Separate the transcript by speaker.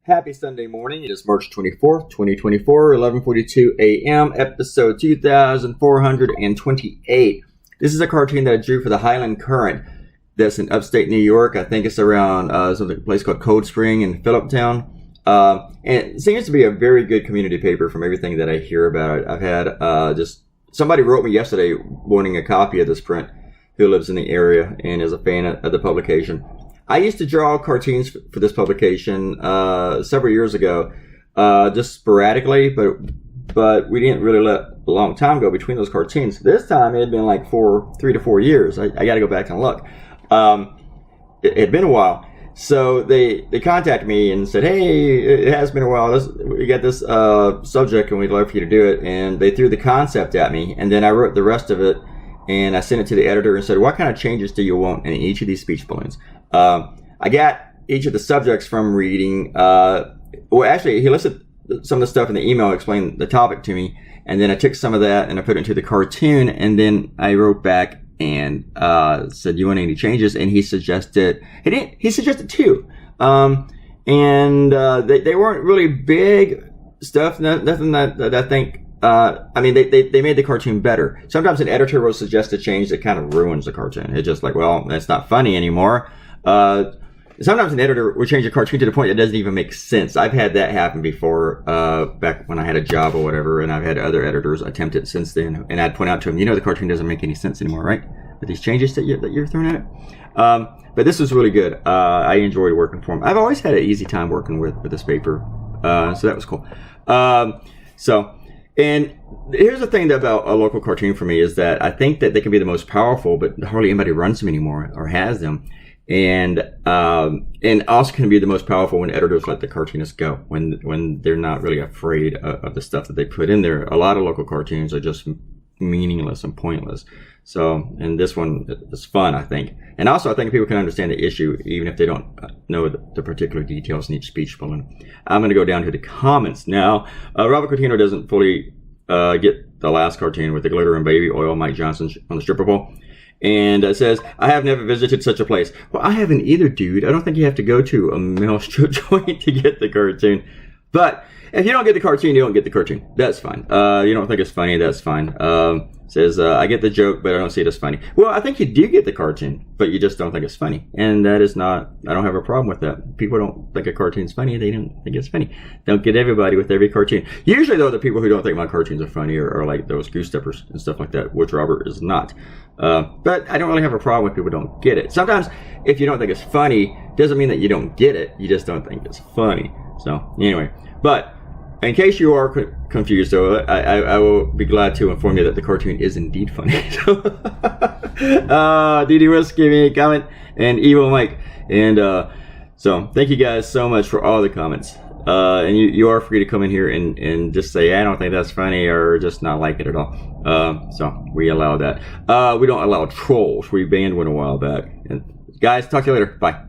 Speaker 1: Happy Sunday morning. It is March 24th, 2024, 11:42 a.m., episode 2428. This is a cartoon that I drew for the Highland Current that's in upstate New York. I think it's around a place called Cold Spring in Philliptown. And it seems to be a very good community paper from everything that I hear about it. I've had just somebody wrote me yesterday wanting a copy of this print who lives in the area and is a fan of the publication. I used to draw cartoons for this publication several years ago, just sporadically, but we didn't really let a long time go between those cartoons. This time it had been like 3 to 4 years. I got to go back and look. It had been a while. So they contacted me and said, hey, it has been a while. We got this subject and we'd love for you to do it. And they threw the concept at me, and then I wrote the rest of it. And I sent it to the editor and said, what kind of changes do you want in each of these speech balloons? I got each of the subjects from reading. Well, actually, he listed some of the stuff in the email, explained the topic to me. And then I took some of that and I put it into the cartoon. And then I wrote back and said, do you want any changes? And he suggested, he suggested two. And they weren't really big stuff, nothing that I think. I mean, they made the cartoon better. Sometimes an editor will suggest a change that kind of ruins the cartoon. It's just like, well, that's not funny anymore. Sometimes an editor will change a cartoon to the point that doesn't even make sense. I've had that happen before, back when I had a job or whatever, and I've had other editors attempt it since then. And I'd point out to them, the cartoon doesn't make any sense anymore, right? With these changes that you're throwing at it. But this was really good. I enjoyed working for them. I've always had an easy time working with this paper. So that was cool. And here's the thing about a local cartoon for me is that I think that they can be the most powerful, but hardly anybody runs them anymore or has them. And also can be the most powerful when editors let the cartoonists go, when they're not really afraid of the stuff that they put in there. A lot of local cartoons are just meaningless and pointless. So, and this one is fun, I think. And also, I think people can understand the issue, even if they don't know the particular details in each speech balloon. I'm going to go down to the comments now. Robert Coutinho doesn't fully get the last cartoon with the glitter and baby oil, Mike Johnson on the stripper pole. And it says, I have never visited such a place. Well, I haven't either, dude. I don't think you have to go to a male strip joint to get the cartoon. But if you don't get the cartoon, you don't get the cartoon. That's fine. You don't think it's funny, that's fine. Says, I get the joke, but I don't see it as funny. Well, I think you do get the cartoon, but you just don't think it's funny. And that is not, I don't have a problem with that. People don't think a cartoon's funny, they don't think it's funny. Don't get everybody with every cartoon. Usually, though, the people who don't think my cartoons are funny are like those goose steppers and stuff like that, which Robert is not. But I don't really have a problem with people who don't get it. Sometimes, if you don't think it's funny, doesn't mean that you don't get it. You just don't think it's funny. So, anyway. But in case you are confused, though, I will be glad to inform you that the cartoon is indeed funny. DD Whiskey gave me a comment, and Evil Mike. And so, thank you guys so much for all the comments. And you are free to come in here and just say, I don't think that's funny, or just not like it at all. So, we allow that. We don't allow trolls. We banned one a while back. And guys, talk to you later. Bye.